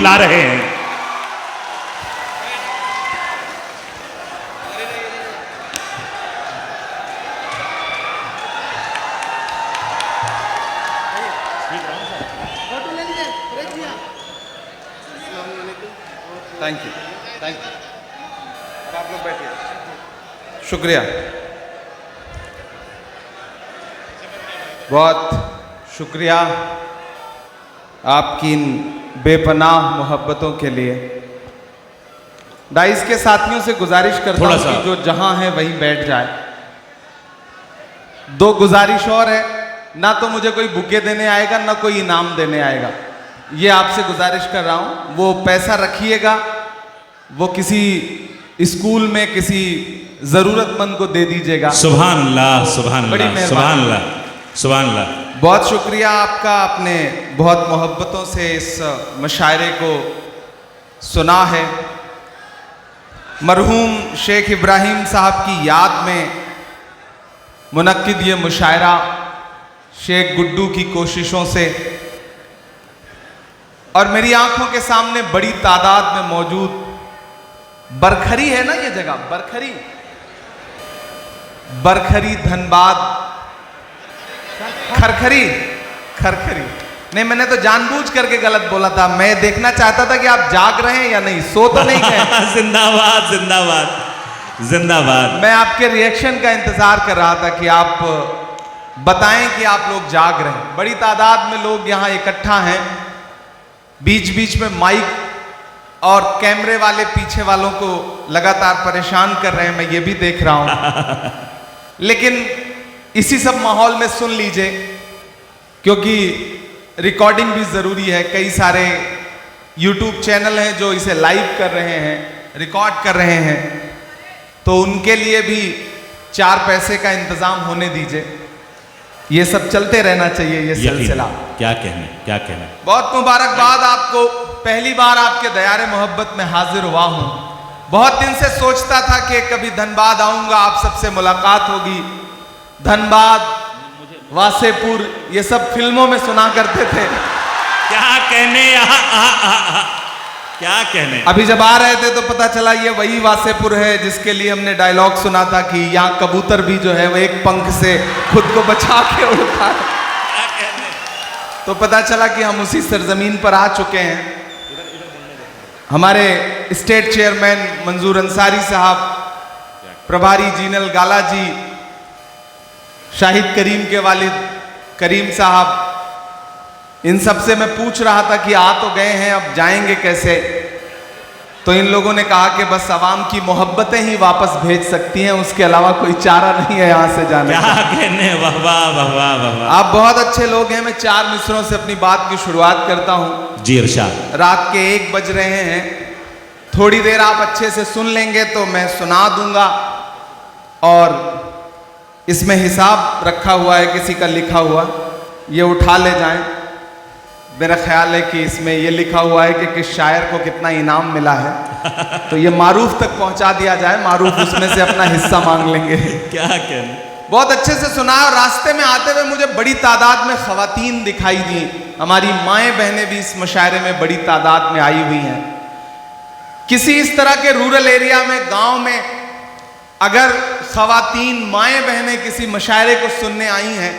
ला रहे हैं। Thank you, thank you. अब आप लोग बैठिए। शुक्रिया, बहुत शुक्रिया आपकी इन बेपनाह मोहब्बतों के लिए। डाइस के साथियों से गुजारिश करता हूं कि जो जहां है वहीं बैठ जाए। दो गुजारिश और है, ना तो मुझे कोई बुके देने आएगा ना कोई इनाम देने आएगा, ये आपसे गुजारिश कर रहा हूं। वो पैसा रखिएगा, वो किसी स्कूल में किसी जरूरतमंद को दे दीजिएगा। सुभान अल्लाह, सुभान अल्लाह, सुभान अल्लाह, सुभान अल्लाह। बहुत शुक्रिया आपका, आपने बहुत मोहब्बतों से इस मुशायरे को सुना है। मरहूम शेख इब्राहिम साहब की याद में मुनक्किद ये मुशायरा शेख गुड्डू की कोशिशों से, और मेरी आंखों के सामने बड़ी तादाद में मौजूद बरखरी है ना, ये जगह बरखरी, बरखरी धनबाद, खरखरी, खरखरी नहीं, मैंने तो जानबूझ करके गलत बोला था। मैं देखना चाहता था कि आप जाग रहे हैं या नहीं, सो तो नहीं गए। जिंदाबाद, जिंदाबाद, जिंदाबाद। मैं आपके रिएक्शन का इंतजार कर रहा था कि आप बताएं कि आप लोग जाग रहे हैं। बड़ी तादाद में लोग यहां इकट्ठा हैं, बीच बीच में माइक और कैमरे वाले पीछे वालों को लगातार परेशान कर रहे हैं, मैं ये भी देख रहा हूं। लेकिन इसी सब माहौल में सुन लीजिए, क्योंकि रिकॉर्डिंग भी जरूरी है। कई सारे YouTube चैनल हैं जो इसे लाइव कर रहे हैं, रिकॉर्ड कर रहे हैं, तो उनके लिए भी 4 पैसे का इंतजाम होने दीजिए। ये सब चलते रहना चाहिए, ये सिलसिला। क्या कहने, क्या कहने। बहुत मुबारकबाद आपको, पहली बार आपके दयारे मोहब्बत में हाजिर हुआ हूं। बहुत दिन से सोचता था कि कभी धनबाद आऊंगा, आप सबसे मुलाकात होगी। धनबाद, वासेपुर, ये सब फिल्मों में सुना करते थे। क्या कहने, क्या कहने। अभी जब आ रहे थे तो पता चला ये वही वासेपुर है जिसके लिए हमने डायलॉग सुना था कि यहाँ कबूतर भी जो है वो एक पंख से खुद को बचा के उड़ता है। तो पता चला कि हम उसी सरजमीन पर आ चुके हैं। हमारे स्टेट चेयरमैन मंजूर अंसारी साहब, प्रभारी जीनल गाला जी, शाहिद करीम के वालिद करीम साहब, इन सब से मैं पूछ रहा था कि आ तो गए हैं, अब जाएंगे कैसे। तो इन लोगों ने कहा कि बस आवाम की मोहब्बतें ही वापस भेज सकती हैं, उसके अलावा कोई चारा नहीं है यहाँ से जाने का। क्या कहने, वाह वाह वाह वाह वाह। आप बहुत अच्छे लोग हैं। मैं 4 मिसरों से अपनी बात की शुरुआत करता हूँ। जी इरशाद। रात के 1 बज रहे हैं, थोड़ी देर आप अच्छे से सुन लेंगे तो मैं सुना दूंगा, और इसमें हिसाब रखा हुआ है किसी का लिखा हुआ, ये उठा ले जाएं। मेरा ख्याल है कि इसमें ये लिखा हुआ है कि किस शायर को कितना इनाम मिला है, तो ये मारूफ तक पहुंचा दिया जाए, मारूफ उसमें से अपना हिस्सा मांग लेंगे। क्या कहने। बहुत अच्छे से सुना। और रास्ते में आते हुए मुझे बड़ी तादाद में खवातीन दिखाई दी। हमारी माएँ बहनें भी इस मुशायरे में बड़ी तादाद में आई हुई हैं। किसी इस तरह के रूरल एरिया में, गांव में, अगर खवातीन माएँ बहनें किसी मुशायरे को सुनने आई हैं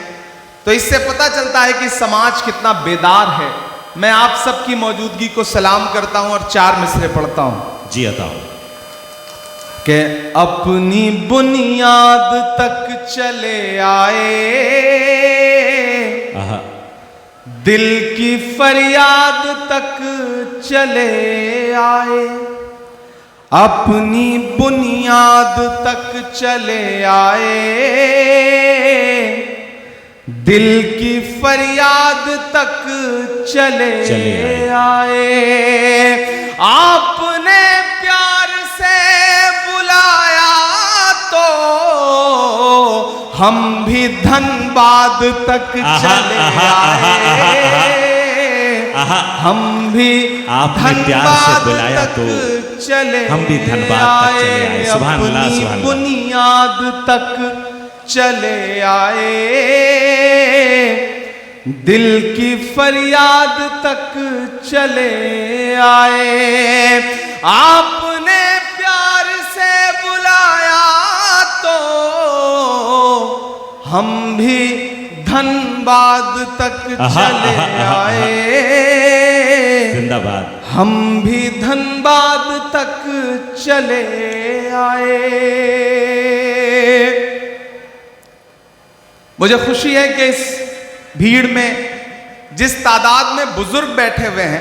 तो इससे पता चलता है कि समाज कितना बेदार है। मैं आप सबकी मौजूदगी को सलाम करता हूं और 4 मिसरे पढ़ता हूं। जी अताओ। कि अपनी बुनियाद तक चले आए, दिल की फरियाद तक चले आए, अपनी बुनियाद तक चले आए, दिल की फरियाद तक चले आए। आपने प्यार से बुलाया तो हम भी धनबाद तक चले आए, हम भी आपने प्यार से बुलाया तो चले, हम भी धनबाद तक चले आए। सुभान अल्लाह, सुभान अल्लाह। बुनियाद तक चले आए, दिल की फरियाद तक चले आए। आपने प्यार से बुलाया तो हम भी धनबाद तक चले आए। जिंदाबाद। हम भी धनबाद तक चले आए। मुझे खुशी है कि इस भीड़ में जिस तादाद में बुजुर्ग बैठे हुए हैं,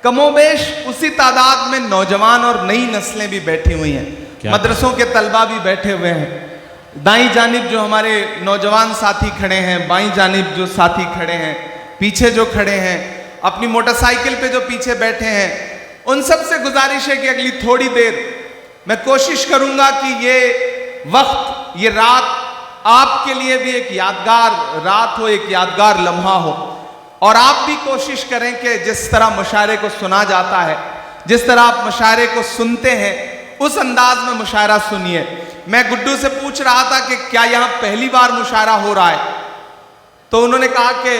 कमोबेश उसी तादाद में नौजवान और नई नस्लें भी बैठी हुई हैं। मदरसों के तलबा भी बैठे हुए हैं। दाईं जानिब जो हमारे नौजवान साथी खड़े हैं, बाईं जानिब जो साथी खड़े हैं, पीछे जो खड़े हैं, अपनी मोटरसाइकिल पे जो पीछे बैठे हैं, उन सब से गुजारिश है कि अगली थोड़ी देर मैं कोशिश करूंगा कि ये वक्त, ये रात आपके लिए भी एक यादगार रात हो, एक यादगार लम्हा हो। और आप भी कोशिश करें कि जिस तरह मुशायरे को सुना जाता है, जिस तरह आप मुशायरे को सुनते हैं, उस अंदाज में मुशायरा सुनिए। मैं गुड्डू से पूछ रहा था कि क्या यहाँ पहली बार मुशायरा हो रहा है, तो उन्होंने कहा कि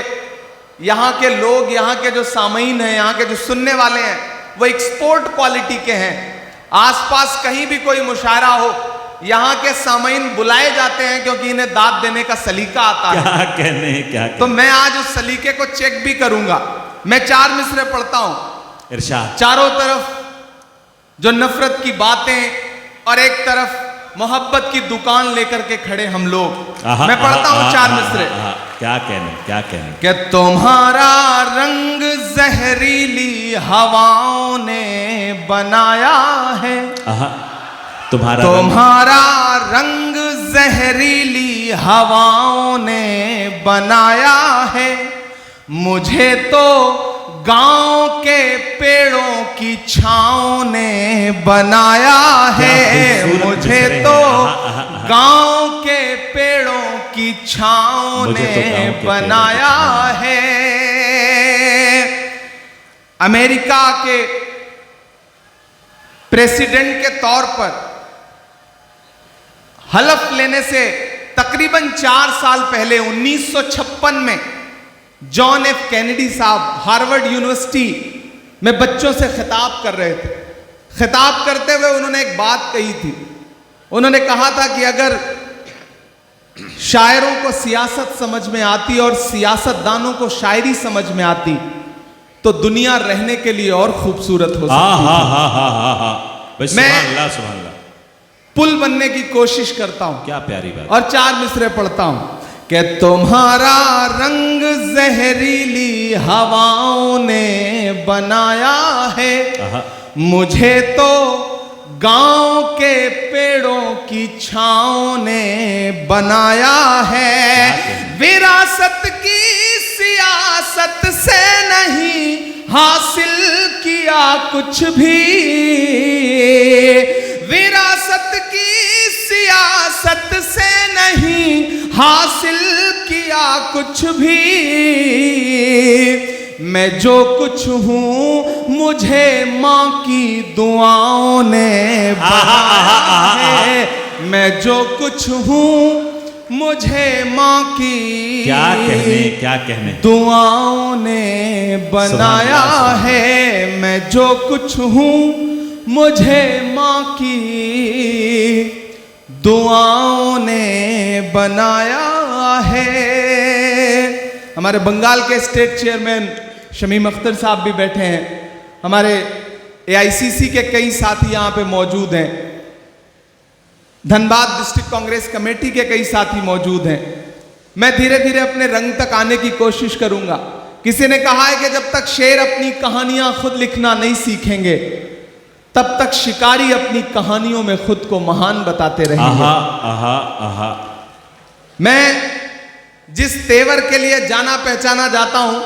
यहाँ के लोग, यहाँ के जो सामीन हैं, यहाँ के जो सुनने वाले हैं, वो एक्सपोर्ट क्वालिटी के हैं। आसपास कहीं भी कोई मुशायरा हो, यहाँ के सामीन बुलाए जाते हैं क्योंकि इन्हें दाद देने का सलीका आता है। क्या कहने क्या तो मैं आज उस सलीके को चेक भी करूंगा। मैं 4 मिसरे पढ़ता हूं। इरशाद। चारों तरफ जो नफरत की बातें और एक तरफ मोहब्बत की दुकान लेकर के खड़े हम लोग। मैं पढ़ता हूं 4 मिसरे। क्या कहने क्या कहने। कि तुम्हारा रंग जहरीली हवाओं ने बनाया है। तुम्हारा रंग जहरीली हवाओं ने बनाया है। मुझे तो गांव के पेड़ों की छाँव ने बनाया है। मुझे तो गांव के पेड़ों की छाँव ने बनाया है। अमेरिका के प्रेसिडेंट के तौर पर हलफ लेने से तकरीबन 4 साल पहले 1956 में जॉन एफ कैनेडी साहब हार्वर्ड यूनिवर्सिटी में बच्चों से खिताब कर रहे थे। खिताब करते हुए उन्होंने एक बात कही थी। उन्होंने कहा था कि अगर शायरों को सियासत समझ में आती और सियासतदानों को शायरी समझ में आती तो दुनिया रहने के लिए और खूबसूरत हो सकती है। मैं पुल बनने की कोशिश करता हूं। क्या प्यारी बात। और 4 मिसरे पढ़ता हूं कि तुम्हारा रंग जहरीली हवाओं ने बनाया है। मुझे तो गांव के पेड़ों की छाँव ने बनाया है। विरासत की सियासत से नहीं हासिल किया कुछ भी। विरासत की सियासत से नहीं हासिल किया कुछ भी। मैं जो कुछ हूँ मुझे माँ की दुआओं ने बनाया है। मैं जो कुछ हूँ मुझे माँ की क्या कहने दुआओं ने बनाया है। मैं जो कुछ हूँ मुझे माँ की दुआओं ने बनाया है। हमारे बंगाल के स्टेट चेयरमैन शमीम अख्तर साहब भी बैठे हैं। हमारे AICC के कई साथी यहाँ पे मौजूद हैं। धनबाद डिस्ट्रिक्ट कांग्रेस कमेटी के कई साथी मौजूद हैं। मैं धीरे धीरे अपने रंग तक आने की कोशिश करूंगा। किसी ने कहा है कि जब तक शेर अपनी कहानियां खुद लिखना नहीं सीखेंगे तब तक शिकारी अपनी कहानियों में खुद को महान बताते रहेंगे। मैं जिस तेवर के लिए जाना पहचाना जाता हूं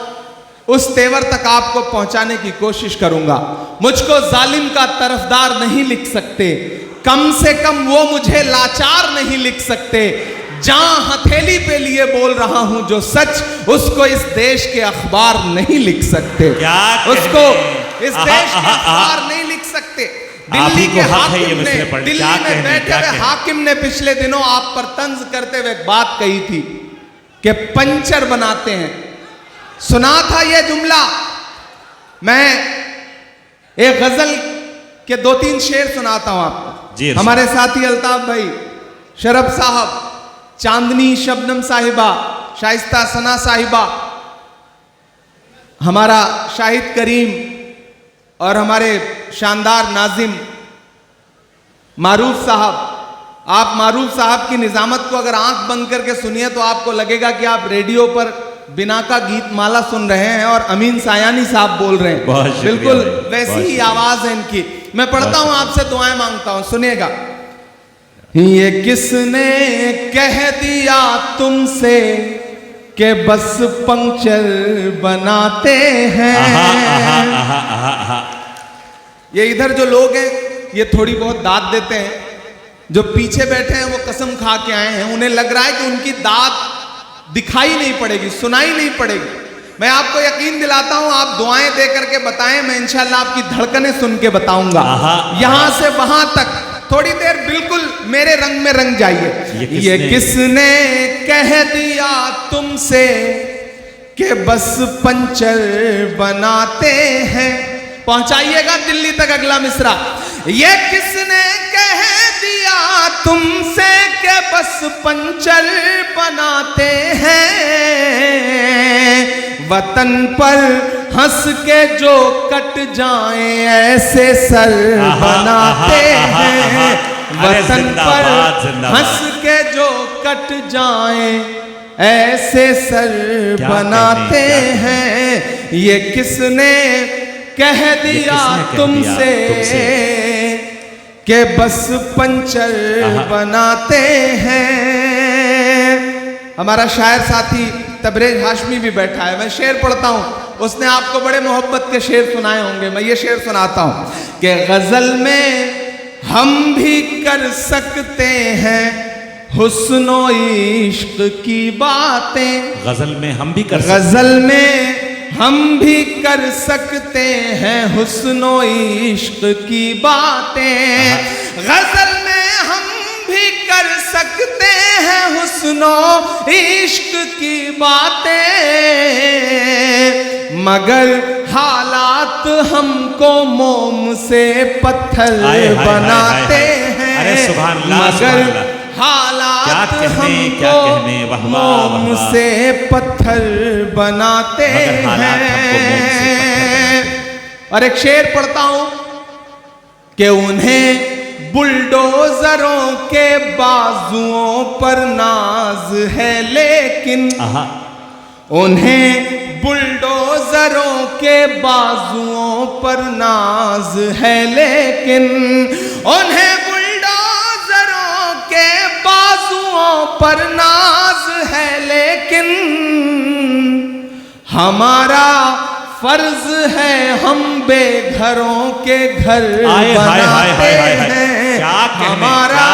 उस तेवर तक आपको पहुंचाने की कोशिश करूंगा। मुझको जालिम का तरफदार नहीं लिख सकते, कम से कम वो मुझे लाचार नहीं लिख सकते। जहां हथेली पे लिए बोल रहा हूं जो सच, उसको इस देश के अखबार नहीं लिख सकते। उसको इस देश के अखबार नहीं लिख सकते। दिल्ली के हाकिम ने, दिल्ली में बैठे हुए हाकिम ने पिछले दिनों आप पर तंज करते हुए एक बात कही थी कि पंचर बनाते हैं, सुना था ये जुमला। मैं एक गजल के 2-3 शेर सुनाता हूं आपको। जी हमारे साथी अल्ताफ भाई, शरफ साहब, चांदनी शबनम साहिबा, शाइस्ता सना साहिबा, हमारा शाहिद करीम और हमारे शानदार नाजिम मारूफ साहब। आप मारूफ साहब की निजामत को अगर आंख बंद करके सुनिए तो आपको लगेगा कि आप रेडियो पर बिना का गीत माला सुन रहे हैं और अमीन सायानी साहब बोल रहे हैं। बिल्कुल वैसी ही आवाज है इनकी। मैं पढ़ता हूं, आपसे दुआएं मांगता हूं, सुनिएगा। ये किसने कह दिया तुमसे कि बस पंक्चर बनाते हैं। ये इधर जो लोग हैं ये थोड़ी बहुत दाद देते हैं, जो पीछे बैठे हैं वो कसम खा के आए हैं, उन्हें लग रहा है कि उनकी दाद दिखाई नहीं पड़ेगी, सुनाई नहीं पड़ेगी। मैं आपको यकीन दिलाता हूं, आप दुआएं दे करके बताएं, मैं इंशाल्लाह आपकी धड़कनें सुन के बताऊंगा। यहां से वहां तक थोड़ी देर बिल्कुल मेरे रंग में रंग जाइए। ये किसने कह दिया तुमसे कि बस पंचर बनाते हैं। पहुंचाइएगा दिल्ली तक अगला मिसरा। ये किसने कह दिया तुमसे कि बस पंचर बनाते हैं। वतन पर हंस के जो कट जाएं ऐसे सर बनाते हैं। वतन पर हंस के जो कट जाएं ऐसे सर बनाते हैं। ये किसने कह दिया तुमसे कि बस पंचर बनाते हैं। हमारा शायर साथी तबरेज हाशमी भी बैठा है। मैं शेर पढ़ता हूं, उसने आपको बड़े मोहब्बत के शेर सुनाए होंगे। मैं ये शेर सुनाता हूं कि गजल में हम भी कर सकते हैं हुस्नो इश्क की बातें। गजल में हम भी कर गजल में हम भी कर सकते हैं हुस्नो इश्क की बातें। गजल में हम भी कर सकते हैं हुस्नो इश्क की बातें। मगर हालात हमको मोम से पत्थर बनाते हैं। मगर हालात हमको मोम से पत्थर बनाते हैं। और एक शेर पढ़ता हूं कि उन्हें बुलडोजरों के बाजुओं पर नाज है, लेकिन उन्हें बुलडोजरों के बाजुओं पर नाज है, लेकिन उन्हें बुलडोजरों के बाजुओं पर नाज है, लेकिन हमारा फर्ज है हम बेघरों के घर बनाते हैं। हमारा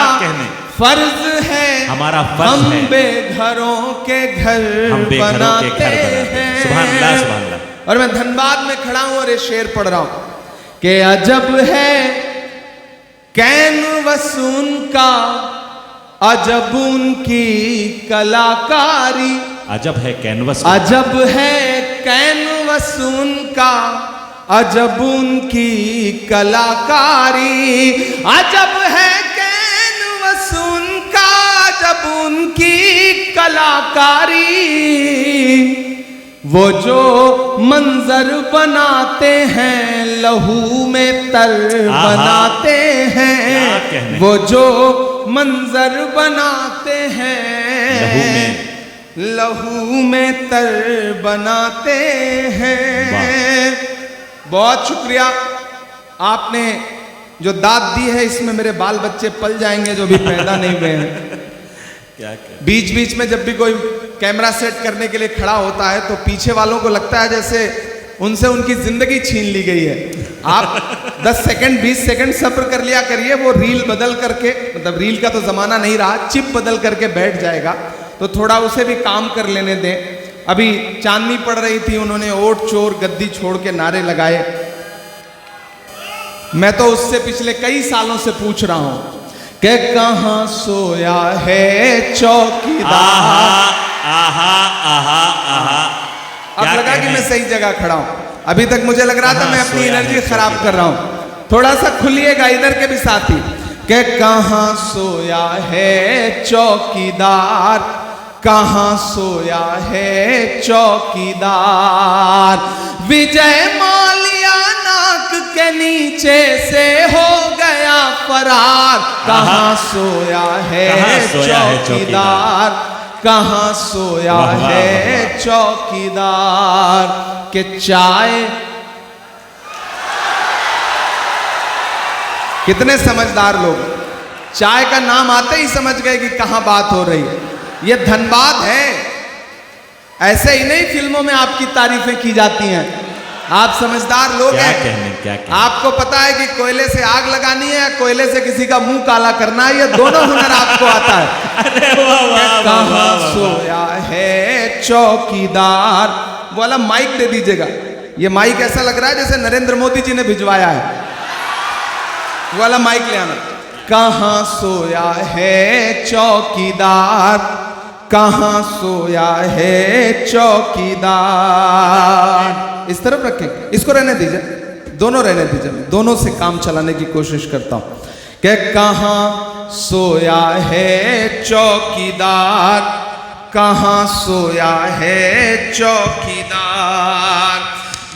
फर्ज है हम बेघरों के घर बनाते हैं। सुभान अल्लाह, सुभान अल्लाह। और मैं धनबाद में खड़ा हूं और ये शेर पढ़ रहा हूं कि अजब है कैनवस उनका, अजब उनकी कलाकारी। अजब है कैनवस, अजब है कैनवस उनका, अजब उनकी कलाकारी। अजब है कैनवस उनका, अजब उनकी कलाकारी। वो जो मंजर बनाते हैं लहू में तर बनाते हैं। वो जो मंजर बनाते हैं लहू में तर बनाते हैं। बहुत शुक्रिया, आपने जो दाद दी है इसमें मेरे बाल बच्चे पल जाएंगे जो भी पैदा नहीं हुए हैं। बीच बीच में जब भी कोई कैमरा सेट करने के लिए खड़ा होता है तो पीछे वालों को लगता है जैसे उनसे उनकी जिंदगी छीन ली गई है। आप 10 सेकंड 20 सेकंड सब्र कर लिया करिए, वो रील बदल करके, मतलब रील का तो जमाना नहीं रहा, चिप बदल करके बैठ जाएगा, तो थोड़ा उसे भी काम कर लेने दें। अभी चांदनी पड़ रही थी, उन्होंने ओट चोर गद्दी छोड़ के नारे लगाए। मैं तो उससे पिछले कई सालों से पूछ रहा हूं कि कहां सोया है चौकीदार। अब लगा कि मैं सही जगह खड़ा हूं। अभी तक मुझे लग रहा था मैं अपनी एनर्जी खराब कर रहा हूं। थोड़ा सा खुलिएगा इधर के भी साथी के कहां सोया है चौकीदार, कहां सोया है चौकीदार, विजय माल्या नाक के नीचे से हो गया फरार, कहां सोया है चौकीदार, कहां सोया है चौकीदार, के चाय। कितने समझदार लोग चाय का नाम आते ही समझ गए कि कहां बात हो रही है। ये धनबाद है। ऐसे ही नहीं फिल्मों में आपकी तारीफें की जाती हैं। आप समझदार लोग हैं। क्या आपको पता है कि कोयले से आग लगानी है या कोयले से किसी का मुंह काला करना है, ये दोनों हुनर आपको आता है। अरे वाह वाह कहां सोया है चौकीदार वाला माइक दे दीजिएगा। ये माइक ऐसा लग रहा है जैसे नरेंद्र मोदी जी ने भिजवाया है, वाला माइक ले आना। कहां सोया है चौकीदार, कहां सोया है चौकीदार। इस तरफ रखें, इसको रहने दीजिए, दोनों रहने दीजिए। दोनों से काम चलाने की कोशिश करता हूं कि कहां सोया है चौकीदार, कहां सोया है चौकीदार,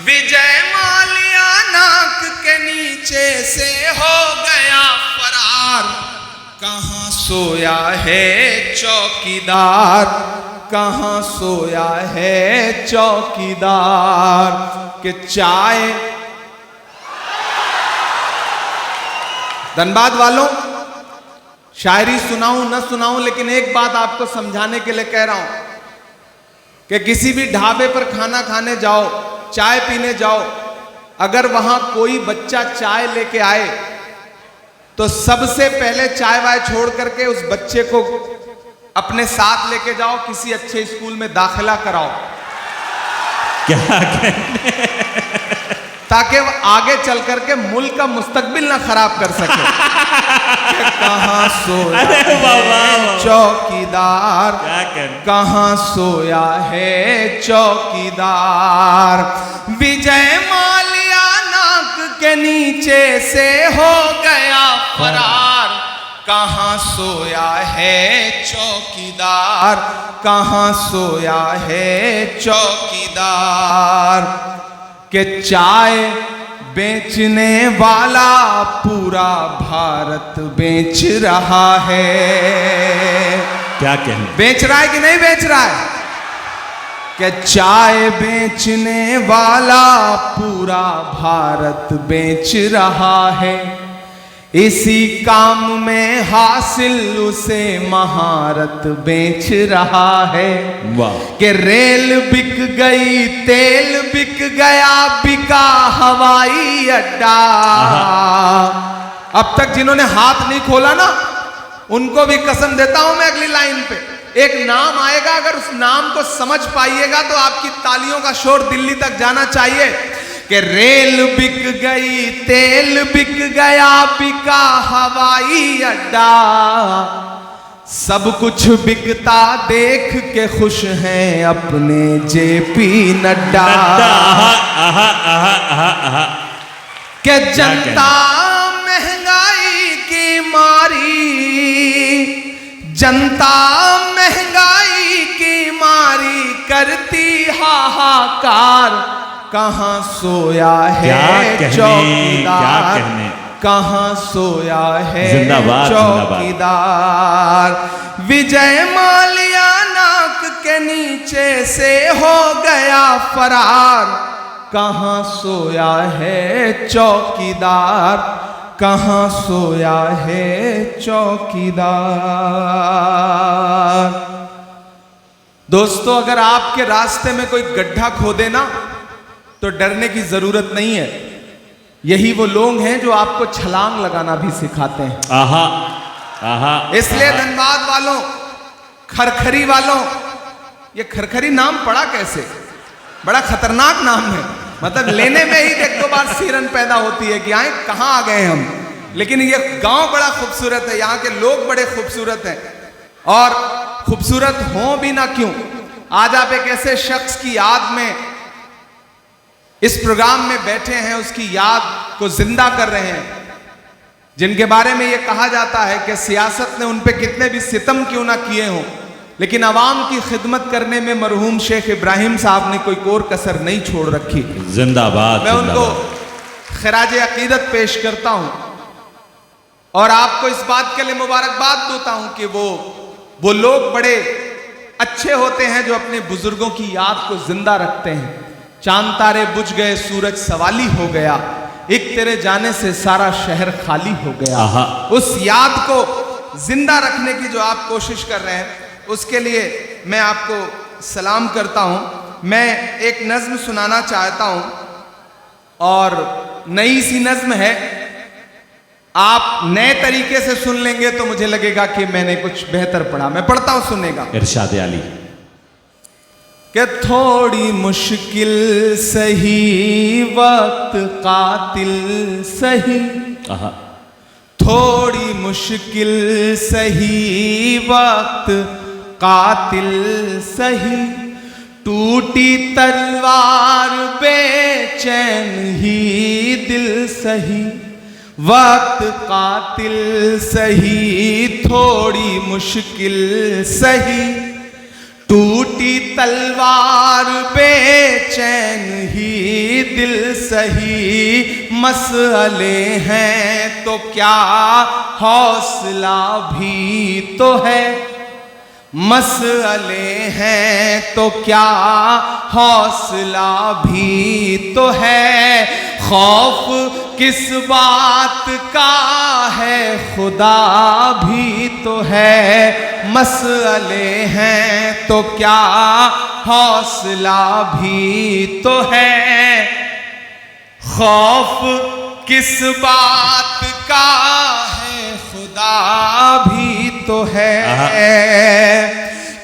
विजय माल्या नाक के नीचे से हो गया फरार, कहां सोया है चौकीदार, कहां सोया है चौकीदार, के चाय। धनबाद वालों, शायरी सुनाऊं न सुनाऊं, लेकिन एक बात आपको समझाने के लिए कह रहा हूं कि किसी भी ढाबे पर खाना खाने जाओ, चाय पीने जाओ, अगर वहां कोई बच्चा चाय लेके आए तो सबसे पहले चाय वाय छोड़ करके उस बच्चे को अपने साथ लेके जाओ, किसी अच्छे स्कूल में दाखिला कराओ। क्या ताकि वो आगे चल करके मुल्क का मुस्तकबिल ना खराब कर सके। कहां सोया है चौकीदार, कहां सोया है चौकीदार, विजय माल्या नाक के नीचे से हो गया फरार, कहां सोया है चौकीदार, कहां सोया है चौकीदार, के चाय बेचने वाला पूरा भारत बेच रहा है। क्या कहने, बेच रहा है कि नहीं बेच रहा है? कि चाय बेचने वाला पूरा भारत बेच रहा है, इसी काम में हासिल उसे महारत बेच रहा है। वाह। कि रेल बिक गई, तेल बिक गया, बिका हवाई अड्डा। अब तक जिन्होंने हाथ नहीं खोला ना, उनको भी कसम देता हूं मैं, अगली लाइन पे एक नाम आएगा, अगर उस नाम को समझ पाइएगा तो आपकी तालियों का शोर दिल्ली तक जाना चाहिए। कि रेल बिक गई, तेल बिक गया, बिका हवाई अड्डा, सब कुछ बिकता देख के खुश हैं अपने जेपी नड्डा। कि जनता महंगाई की मारी, जनता महंगाई की मारी करती हाहाकार, कहां सोया है चौकीदार, कहां सोया है चौकीदार, विजय माल्या नाक के नीचे से हो गया फरार, कहां सोया है चौकीदार, कहां सोया है चौकीदार। दोस्तों, अगर आपके रास्ते में कोई गड्ढा खोदे ना तो डरने की जरूरत नहीं है। यही वो लोग हैं जो आपको छलांग लगाना भी सिखाते हैं। आहा, आहा, इसलिए धनबाद वालों, खरखरी वालों, ये खरखरी नाम पड़ा कैसे? बड़ा खतरनाक नाम है। मतलब लेने में ही एक दो बार सिरन पैदा होती है कि आए कहां आ गए हम। लेकिन ये गांव बड़ा खूबसूरत है, यहाँ के लोग बड़े खूबसूरत हैं, और खूबसूरत हों भी ना क्यों। आज आप एक ऐसे शख्स की याद में इस प्रोग्राम में बैठे हैं उसकी याद को जिंदा कर रहे हैं, जिनके बारे में यह कहा जाता है कि सियासत ने उन पे कितने भी सितम क्यों ना किए हों, लेकिन अवाम की खिदमत करने में मरहूम शेख इब्राहिम साहब ने कोई कोर कसर नहीं छोड़ रखी। जिंदाबाद। मैं उनको खिराज अकीदत पेश करता हूं और आपको इस बात के लिए मुबारकबाद देता हूं कि वो लोग बड़े अच्छे होते हैं जो अपने बुजुर्गों की याद को जिंदा रखते हैं। चांद तारे बुझ गए, सूरज सवाली हो गया, एक तेरे जाने से सारा शहर खाली हो गया। उस याद को जिंदा रखने की जो आप कोशिश कर रहे हैं, उसके लिए मैं आपको सलाम करता हूं। मैं एक नज्म सुनाना चाहता हूं और नई सी नज्म है, आप नए तरीके से सुन लेंगे तो मुझे लगेगा कि मैंने कुछ बेहतर पढ़ा। मैं पढ़ता हूं, सुनेगा। इरशाद आली कि थोड़ी मुश्किल सही वक्त कातिल सही, थोड़ी मुश्किल सही वक्त कातिल सही, टूटी तलवार बेचैन ही दिल सही, वक्त कातिल सही थोड़ी मुश्किल सही, टूटी तलवार बेचैन ही दिल सही, मसले हैं तो क्या हौसला भी तो है, मसले हैं तो क्या हौसला भी तो है, खौफ किस बात का है खुदा भी तो है, मसले हैं तो क्या हौसला भी तो है, खौफ किस बात का है खुदा भी तो है,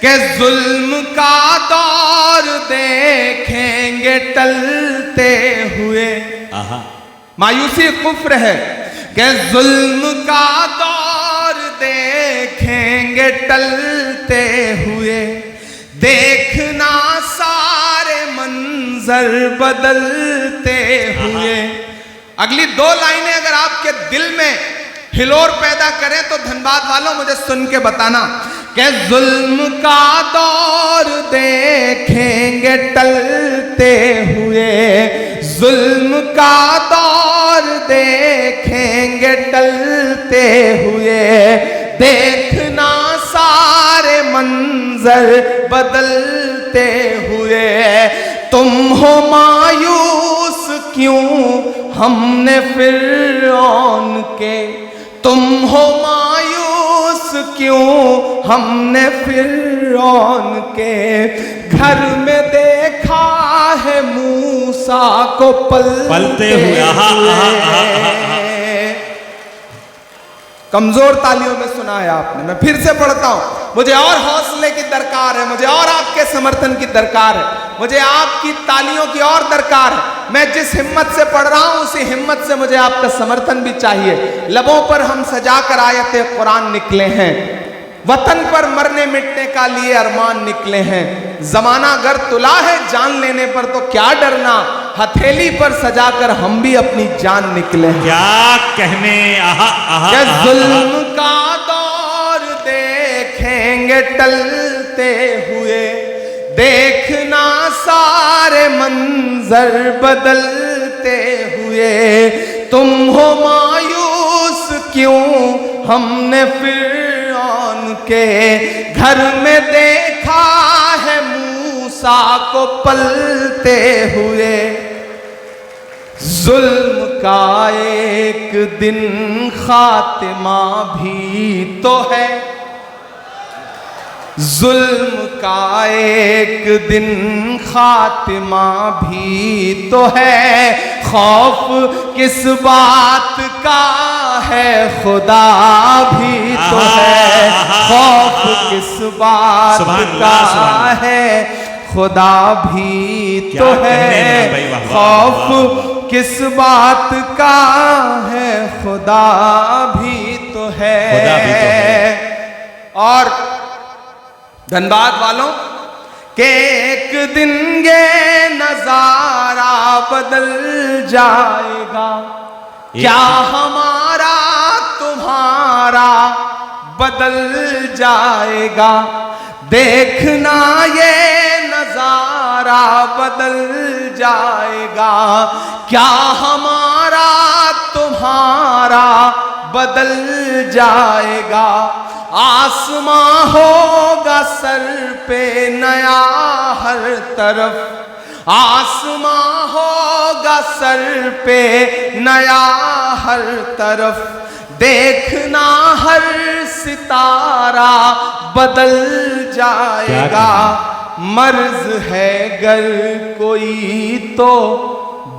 कि जुल्म का दौर देखेंगे टलते हुए, मायूसी कुफ्र है, कि जुल्म का दौर देखेंगे टलते हुए, देखना सारे मंजर बदलते हुए। अगली दो लाइनें अगर आपके दिल में हिलोर पैदा करें तो धनबाद वालों मुझे सुन के बताना, कि जुल्म का दौर देखेंगे टलते हुए, जुल्म का दौर देखेंगे टलते हुए, देखना सारे मंजर बदलते हुए, तुम हो मायूस क्यों हमने फिरौन के, तुम हो मायूस क्यों हमने फिरौन के, घर में देखा है मूसा को पलते हुए। कमजोर तालियों में सुना है आपने, मैं फिर से पढ़ता हूं। मुझे और हौसले की दरकार है, मुझे और आपके समर्थन की दरकार है, मुझे आपकी तालियों की और दरकार है। मैं जिस हिम्मत से पढ़ रहा हूं उसी हिम्मत से मुझे आपका समर्थन भी चाहिए। लबों पर हम सजा कर आयते कुरान निकले हैं, वतन पर मरने मिटने का लिए अरमान निकले हैं, जमाना अगर तुला है जान लेने पर तो क्या डरना, हथेली पर सजाकर हम भी अपनी जान निकले हैं। क्या कहने, जुल्म का दौर देखेंगे टलते हुए, देखना सारे मंजर बदलते हुए, तुम हो मायूस क्यों हमने फिरौन के, घर में देखा है मूसा को पलते हुए, जुल्म का एक दिन खात्मा भी तो है, जुल्म का एक दिन खात्मा भी तो है, खौफ किस बात का है खुदा भी तो है, खौफ किस बात का है खुदा भी तो है, खौफ किस बात का है खुदा भी तो है। और धनबाद वालों, कि एक दिन ये नजारा बदल जाएगा, क्या हमारा तुम्हारा बदल जाएगा। देखना ये नजारा बदल जाएगा, क्या हमारा तुम्हारा बदल जाएगा। आसमां होगा सर पे नया हर तरफ, आसमां होगा सर पे नया हर तरफ। देखना हर सितारा बदल जाएगा। मर्ज है गर कोई तो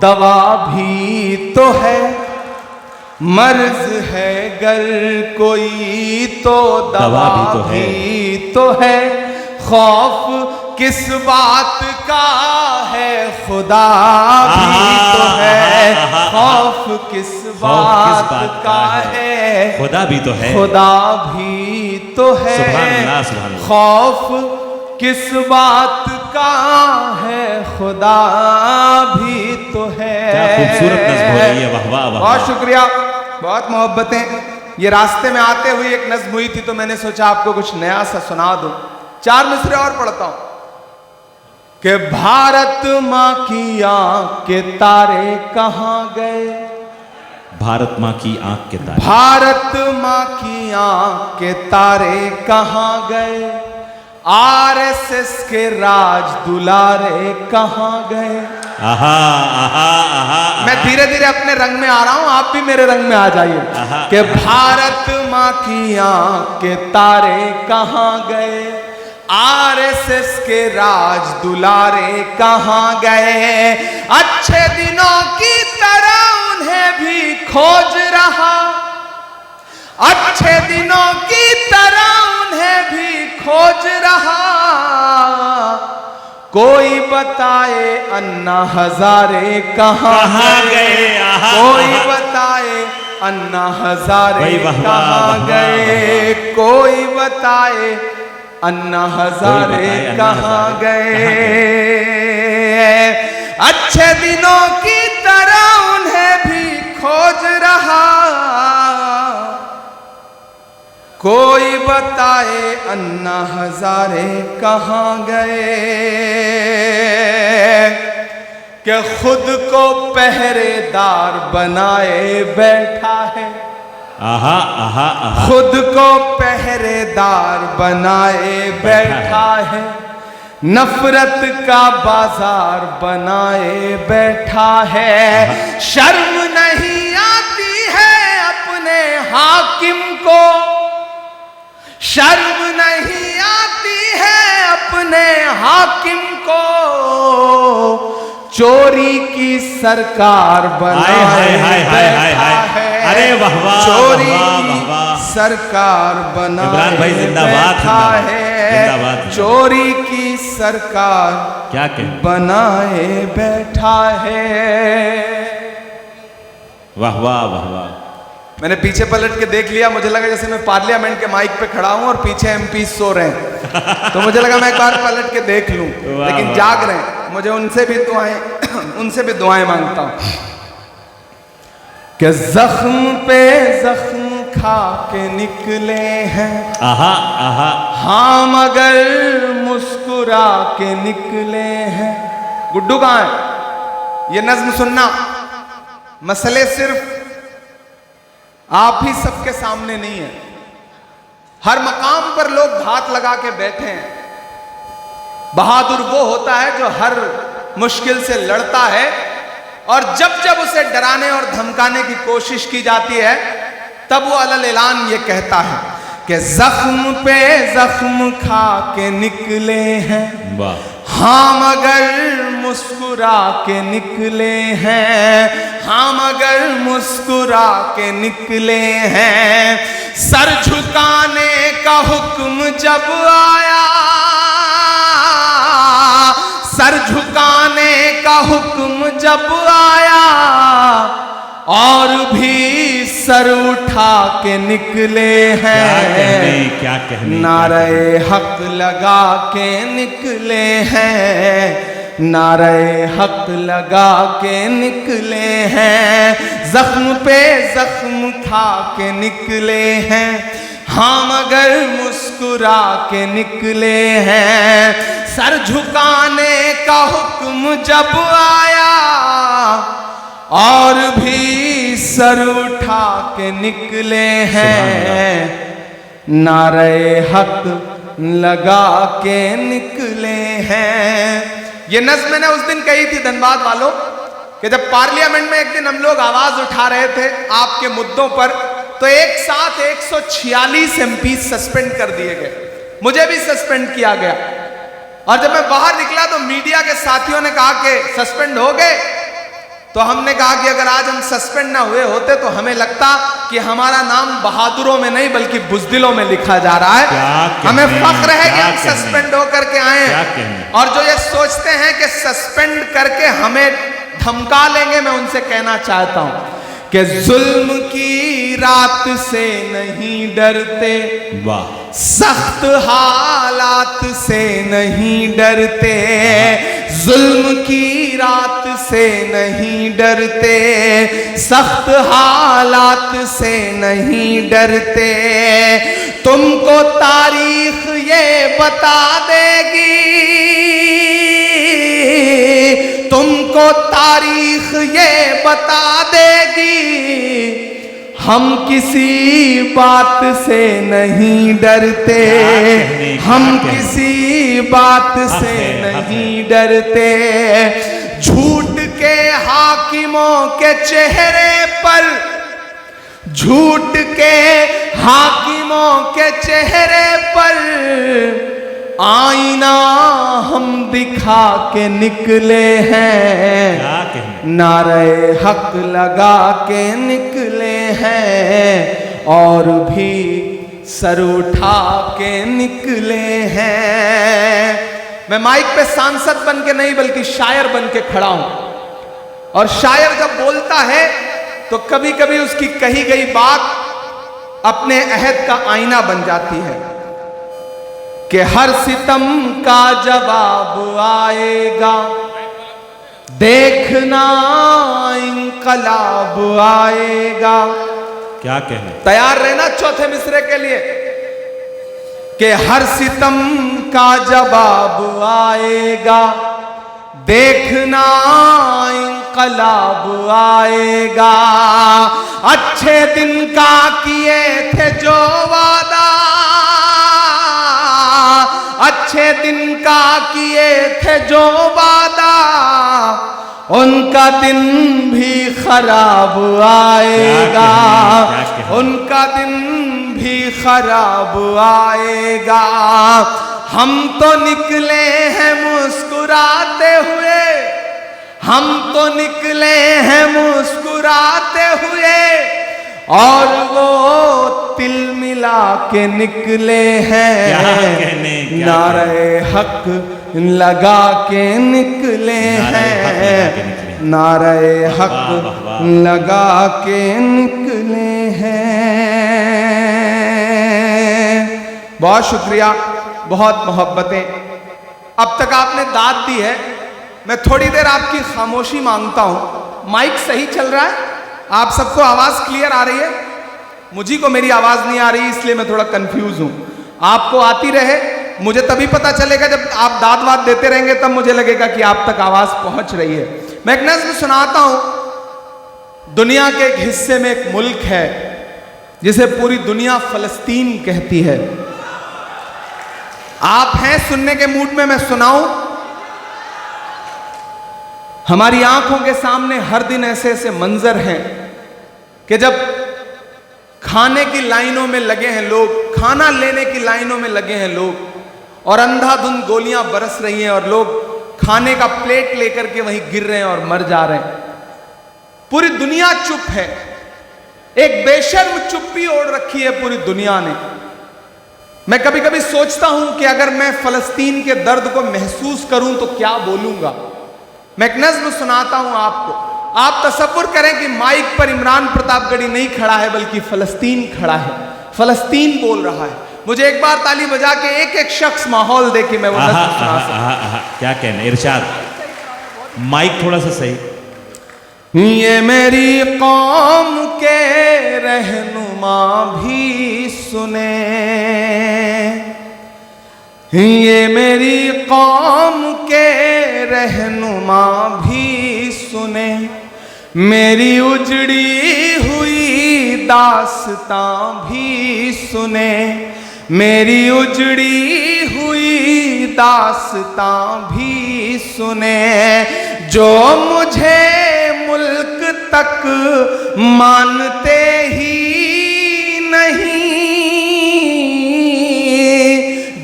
दवा भी तो है, मर्ज है गर कोई तो दवा भी तो है। खौफ किस बात का है खुदा भी तो है, खौफ किस बात का है खुदा भी तो है, खुदा भी तो है। सुभान अल्लाह, सुभान अल्लाह। खौफ किस बात का है खुदा भी तो है। क्या खूबसूरत नज़्म हो रही है, वाह वाह वाह। बहुत शुक्रिया, बहुत मोहब्बतें। ये रास्ते में आते हुए एक नज़्म हुई थी तो मैंने सोचा आपको कुछ नया सा सुना दूं। 4 मिसरे और पढ़ता हूं कि भारत माँ की आंख के तारे कहाँ गए, भारत माँ की आंख के तारे, भारत माँ की आंख के तारे कहाँ गए। आरएसएस के राज दुलारे कहाँ गए। आहा आहा आहा। मैं धीरे धीरे अपने रंग में आ रहा हूं, आप भी मेरे रंग में आ जाइए। कि भारत माँ की आंख के तारे कहाँ गए, आरएसएस के राज दुलारे कहाँ गए। अच्छे दिनों की तरह उन्हें भी खोज रहा, अच्छे दिनों की तरह उन्हें भी खोज रहा। कोई बताए अन्ना हजारे कहाँ गए, कोई बताए अन्ना हजारे कहाँ गए, कोई बताए अन्ना हजारे कहाँ गए। अच्छे दिनों की तरह उन्हें भी खोज रहा। कोई बताए अन्ना हजारे कहाँ गए। कि खुद को पहरेदार बनाए बैठा है, आहा आहा आहा। खुद को पहरेदार बनाए बैठा है। नफरत का बाजार बनाए बैठा है। शर्म नहीं आती है अपने हाकिम को, शर्म नहीं आती है अपने हाकिम को। चोरी की सरकार बनाए बैठा है। अरे वाह वाह, चोरी वाह वाह। सरकार बनाए इमरान भाई जिंदाबाद, बैठा है। जिंदाबाद। चोरी की सरकार क्या कहें, बनाए बैठा है। वाह वाह वाह वाह। मैंने पीछे पलट के देख लिया, मुझे लगा जैसे मैं पार्लियामेंट के माइक पे खड़ा हूं और पीछे एमपी सो रहे हैं। तो मुझे लगा मैं एक बार पलट के देख लूं, लेकिन जाग रहे हैं। मुझे उनसे भी दुआएं मांगता हूं कि जख्म पे जख्म खा के निकले हैं। आहा आहा। हाँ मगर मुस्कुरा के निकले हैं। गुड्डू कहाँ है? ये नज्म सुनना। मसले सिर्फ आप ही सबके सामने नहीं है, हर मकाम पर लोग घात लगा के बैठे हैं। बहादुर वो होता है जो हर मुश्किल से लड़ता है, और जब जब उसे डराने और धमकाने की कोशिश की जाती है तब वो अलल ऐलान ये कहता है कि जख्म पे जख्म खा के निकले हैं। वाह। हाँ मगर मुस्कुरा के निकले हैं। हाँ मगर मुस्कुरा के निकले हैं। सर झुकाने का हुक्म जब आया, सर झुकाने का हुक्म जब आया, और भी सर उठा के निकले हैं, क्या कहने नारे हक लगा के निकले हैं, नारे हक लगा के निकले हैं, जख्म पे जख्म खा के निकले हैं, हाँ मगर मुस्कुरा के निकले हैं। सर झुकाने का हुक्म जब आया और भी सर उठा के निकले हैं, नारे हक लगा के निकले हैं। ये नज़्म मैंने उस दिन कही थी धनबाद वालों कि जब पार्लियामेंट में एक दिन हम लोग आवाज उठा रहे थे आपके मुद्दों पर, तो एक साथ 146 एमपी सस्पेंड कर दिए गए, मुझे भी सस्पेंड किया गया। और जब मैं बाहर निकला तो मीडिया के साथियों ने कहा कि सस्पेंड हो गए, तो हमने कहा कि अगर आज हम सस्पेंड ना हुए होते तो हमें लगता कि हमारा नाम बहादुरों में नहीं बल्कि बुज़दिलों में लिखा जा रहा है। हमें फख्र है कि हम सस्पेंड होकर के आए हैं। और जो ये सोचते हैं कि सस्पेंड करके हमें धमका लेंगे, मैं उनसे कहना चाहता हूं कि जुल्म की रात से नहीं डरते, वाह, सख्त हालात से नहीं डरते, जुल्म की रात से नहीं डरते, सख्त हालात से नहीं डरते। तुमको तारीख ये बता देगी, तुमको तारीख ये बता देगी, हम किसी बात से नहीं डरते, हम किसी बात से नहीं डरते। झूठ के हाकिमों के चेहरे पर, झूठ के हाकिमों के चेहरे पर आईना हम दिखा के निकले हैं, नारे हक लगा के निकले हैं, और भी सर उठा के निकले हैं। मैं माइक पे सांसद बन के नहीं बल्कि शायर बन के खड़ा हूं, और शायर जब बोलता है तो कभी कभी उसकी कही गई बात अपने अहद का आईना बन जाती है कि हर सितम का जवाब आएगा, देखना इंकलाब आएगा। क्या कहने, तैयार रहना चौथे मिसरे के लिए कि हर सितम का जवाब आएगा, देखना इंकलाब आएगा। अच्छे दिन का किए थे जो वादा, अच्छे दिन का किए थे जो वादा, उनका दिन भी खराब आएगा, उनका दिन भी खराब आएगा। हम तो निकले हैं मुस्कुराते हुए, हम तो निकले हैं मुस्कुराते हुए, और वो तिल मिला के निकले हैं, नारे हक लगा के निकले हैं, नारे हक लगा के निकले हैं। बहुत शुक्रिया, बहुत मोहब्बतें। अब तक आपने दाद दी है, मैं थोड़ी देर आपकी खामोशी मांगता हूं। माइक सही चल रहा है, आप सबको आवाज क्लियर आ रही है? मुझी को मेरी आवाज नहीं आ रही, इसलिए मैं थोड़ा कंफ्यूज हूं। आपको आती रहे, मुझे तभी पता चलेगा जब आप दाद वाद देते रहेंगे, तब मुझे लगेगा कि आप तक आवाज पहुंच रही है। मैं एक नज़्म सुनाता हूं। दुनिया के एक हिस्से में एक मुल्क है जिसे पूरी दुनिया फलस्तीन कहती है। आप हैं सुनने के मूड में, मैं सुनाऊं? हमारी आंखों के सामने हर दिन ऐसे ऐसे मंजर हैं कि जब खाने की लाइनों में लगे हैं लोग, खाना लेने की लाइनों में लगे हैं लोग, और अंधाधुंध गोलियां बरस रही हैं और लोग खाने का प्लेट लेकर के वहीं गिर रहे हैं और मर जा रहे हैं। पूरी दुनिया चुप है, एक बेशर्म चुप्पी ओढ़ रखी है पूरी दुनिया ने। मैं कभी कभी सोचता हूं कि अगर मैं फलस्तीन के दर्द को महसूस करूं तो क्या बोलूंगा। मैं एक नज़्म सुनाता हूं आपको, आप तसव्वुर करें कि माइक पर इमरान प्रतापगढ़ी नहीं खड़ा है बल्कि फलस्तीन खड़ा है, फलस्तीन बोल रहा है। मुझे एक बार ताली बजा के एक एक शख्स माहौल दे के मैं वो नज़्म सुना सकूं। क्या कहने, इरशाद, माइक थोड़ा सा सही। ये मेरी कौम के रहनुमा भी सुने, ये मेरी कौम के रहनुमा भी सुने, मेरी उजड़ी हुई दास्तां भी सुने, मेरी उजड़ी हुई दास्तां भी सुने, जो मुझे मुल्क तक मानते ही नहीं,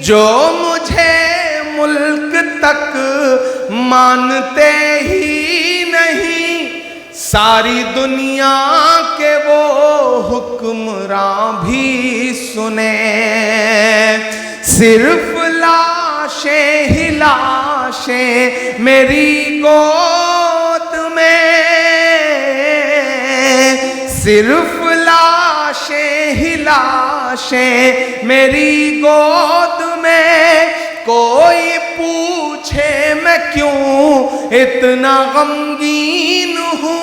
जो मुझे मुल्क तक मानते ही नहीं, सारी दुनिया के वो हुक्मरां भी सुने, सिर्फ लाशें ही लाशें मेरी गोद में, सिर्फ लाशें ही लाशें मेरी गोद में, कोई पूछे मैं क्यों इतना गमगीन हूँ,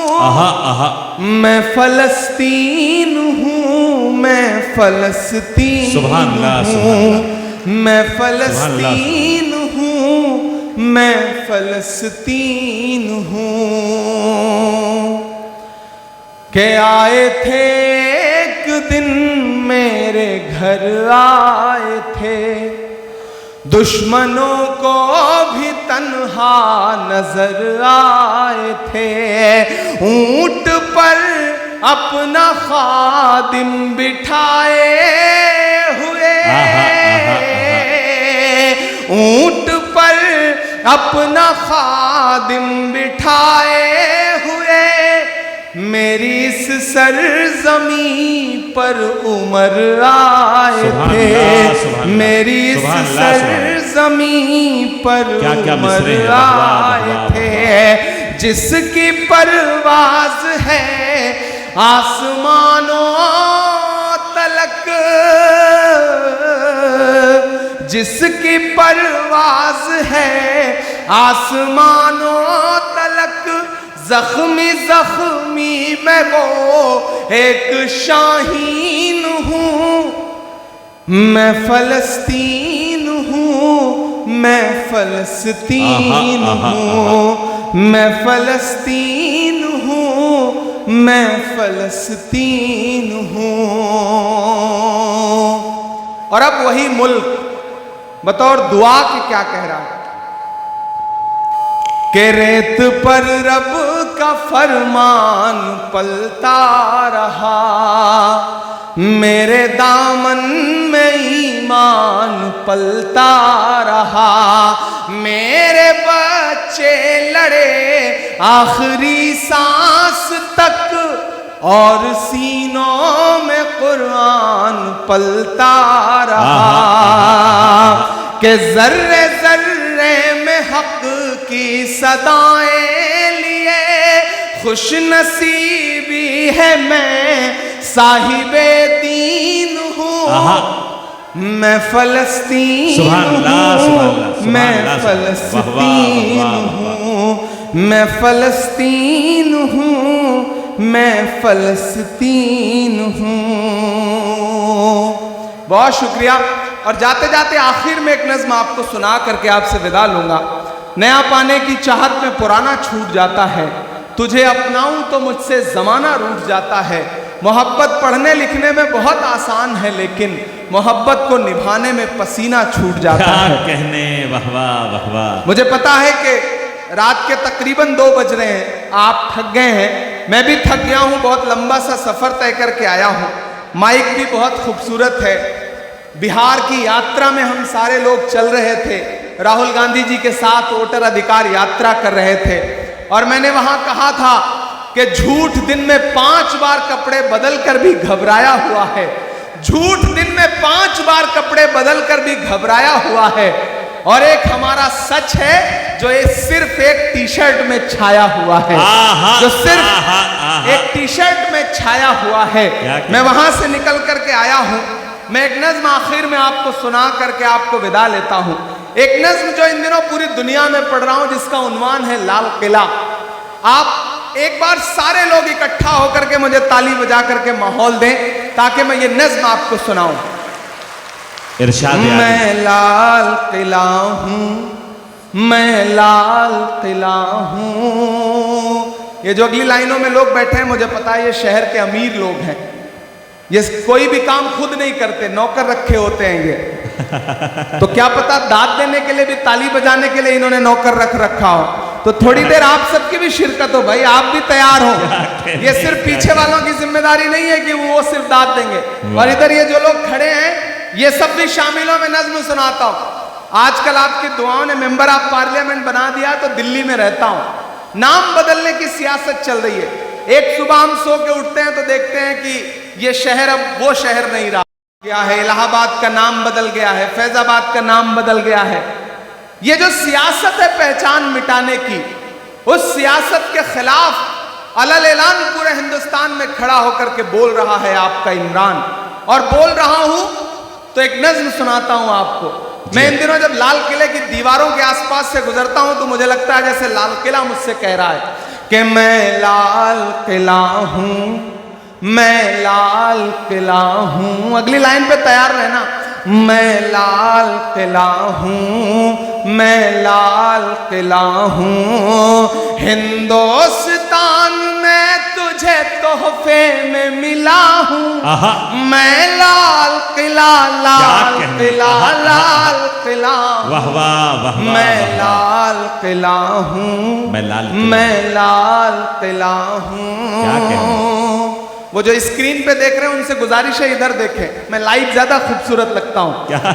मैं फलस्तीन हूँ, मैं फलस्तीन हूँ, मैं फलस्तीन हूँ, मैं फलस्तीन हूँ। के आए थे एक दिन मेरे घर आए थे, दुश्मनों को भी तन्हा नजर आए थे, ऊंट पर अपना खादिम बिठाए हुए, ऊंट पर अपना खादिम बिठाए हुए, मेरी इस सरजमी पर उमर आए थे, मेरी इस सरजमी पर उमर आए थे, जिसकी परवाज है आसमानों तलक, जिसकी परवाज है आसमानों तलक, जख्मी जख्मी मैं वो एक शाहीन हूँ, मैं फलस्तीन हूँ, मैं फलस्तीन हूँ, मैं फलस्तीन हूँ, मैं फलस्तीन हूँ। और अब वही मुल्क बतौर दुआ के क्या कह रहा है कि रेत पर रब का फरमान पलता रहा, मेरे दामन में ईमान पलता रहा, मेरे बच्चे लड़े आखिरी सांस तक, और सीनों में कुरान पलता रहा, कि जर्रे जर्रे में हक की सदाएं लिए, खुश नसीबी है मैं साहिबे दीन हूँ, मैं फलस्तीन हूँ, मैं फलस्तीन हूँ, मैं फलस्तीन हूँ, मैं फलस्तीन हूँ। बहुत शुक्रिया। और जाते जाते आखिर में एक नज़्म आपको सुना करके आपसे विदा लूंगा। नया पाने की चाहत में पुराना छूट जाता है, तुझे अपनाऊं तो मुझसे ज़माना रूठ जाता है, मोहब्बत पढ़ने लिखने में बहुत आसान है, लेकिन मोहब्बत को निभाने में पसीना छूट जाता है। कहने वाह वाह वाह वाह। मुझे पता है कि रात के तकरीबन 2 बज रहे हैं, आप थक गए हैं, मैं भी थक गया हूँ, बहुत लंबा सा सफ़र तय करके आया हूँ। माइक भी बहुत खूबसूरत है। बिहार की यात्रा में हम सारे लोग चल रहे थे, राहुल गांधी जी के साथ वोटर अधिकार यात्रा कर रहे थे, और मैंने वहाँ कहा था कि झूठ दिन में 5 बार कपड़े बदल कर भी घबराया हुआ है, झूठ दिन में 5 बार कपड़े बदल कर भी घबराया हुआ है, और एक हमारा सच है जो ये सिर्फ एक टी शर्ट में छाया हुआ है, जो सिर्फ एक टी शर्ट में छाया हुआ है। मैं वहां से निकल करके आया हूं। मैं एक नज्म आखिर में आपको सुना करके आपको विदा लेता हूं। एक नज्म जो इन दिनों पूरी दुनिया में पढ़ रहा हूं, जिसका उन्वान है लाल किला। आप एक बार सारे लोग इकट्ठा होकर के मुझे ताली बजा करके माहौल दें ताकि मैं ये नज्म आपको सुनाऊं। इरशाद मैं लाल किला हूं, मैं लाल किला हूं। ये जो अगली लाइनों में लोग बैठे हैं, मुझे पता है ये शहर के अमीर लोग हैं। ये कोई भी काम खुद नहीं करते, नौकर रखे होते हैं ये। तो क्या पता दाद देने के लिए भी, ताली बजाने के लिए इन्होंने नौकर रख रखा हो। तो थोड़ी देर आप सबकी भी शिरकत हो भाई, आप भी तैयार हो। ये सिर्फ पीछे वालों की जिम्मेदारी नहीं है कि वो सिर्फ दाद देंगे, और इधर ये जो लोग खड़े हैं ये सब भी शामिल हो। मैं नज्म सुनाता हूं। आजकल आपकी दुआओं ने मेंबर ऑफ पार्लियामेंट बना दिया, तो दिल्ली में रहता हूं। नाम बदलने की सियासत चल रही है। एक सुबह हम सो के उठते हैं तो देखते हैं कि ये शहर अब वो शहर नहीं रहा, गया है। इलाहाबाद का नाम बदल गया है, फैजाबाद का नाम बदल गया है। ये जो सियासत है पहचान मिटाने की, उस सियासत के खिलाफ अलल ऐलान पूरे हिंदुस्तान में खड़ा होकर के बोल रहा है आपका इमरान। और बोल रहा हूं तो एक नज्म सुनाता हूं आपको। मैं इन दिनों जब लाल किले की दीवारों के आसपास से गुजरता हूं तो मुझे लगता है जैसे लाल किला मुझसे कह रहा है कि मैं लाल किला हूं, मैं लाल किला हूं। अगली लाइन पे तैयार रहना। मैं लाल किला हूं, मैं लाल किला हूं। हिंदुस्तान में तुझे तोहफे में मिला हूं। मैं लाल किला, लाल किला, लाल किला। वाह वाह वाह। मैं लाल किला हूं, मैं लाल किला हूं। वो जो स्क्रीन पे देख रहे हैं उनसे गुजारिश है इधर देखें। मैं लाइव ज्यादा खूबसूरत लगता हूं,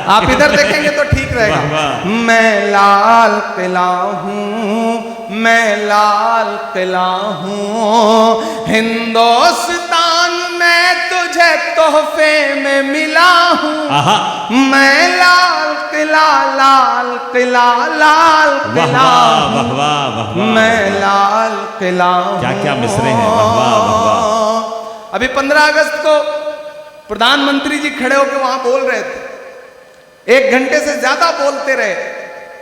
आप इधर देखेंगे तो ठीक रहेगा। मैं लाल किला हूं, मैं लाल किला हूं। हिंदुस्तान में तुझे तोहफे में मिला हूं। मैं लाल किला, लाल किला, लाल किला। मैं लाल किला। क्या क्या मिसरे हैं। वाह वाह वाह वाह। अभी 15 अगस्त को प्रधानमंत्री जी खड़े होकर वहां बोल रहे थे, 1 घंटे से ज्यादा बोलते रहे।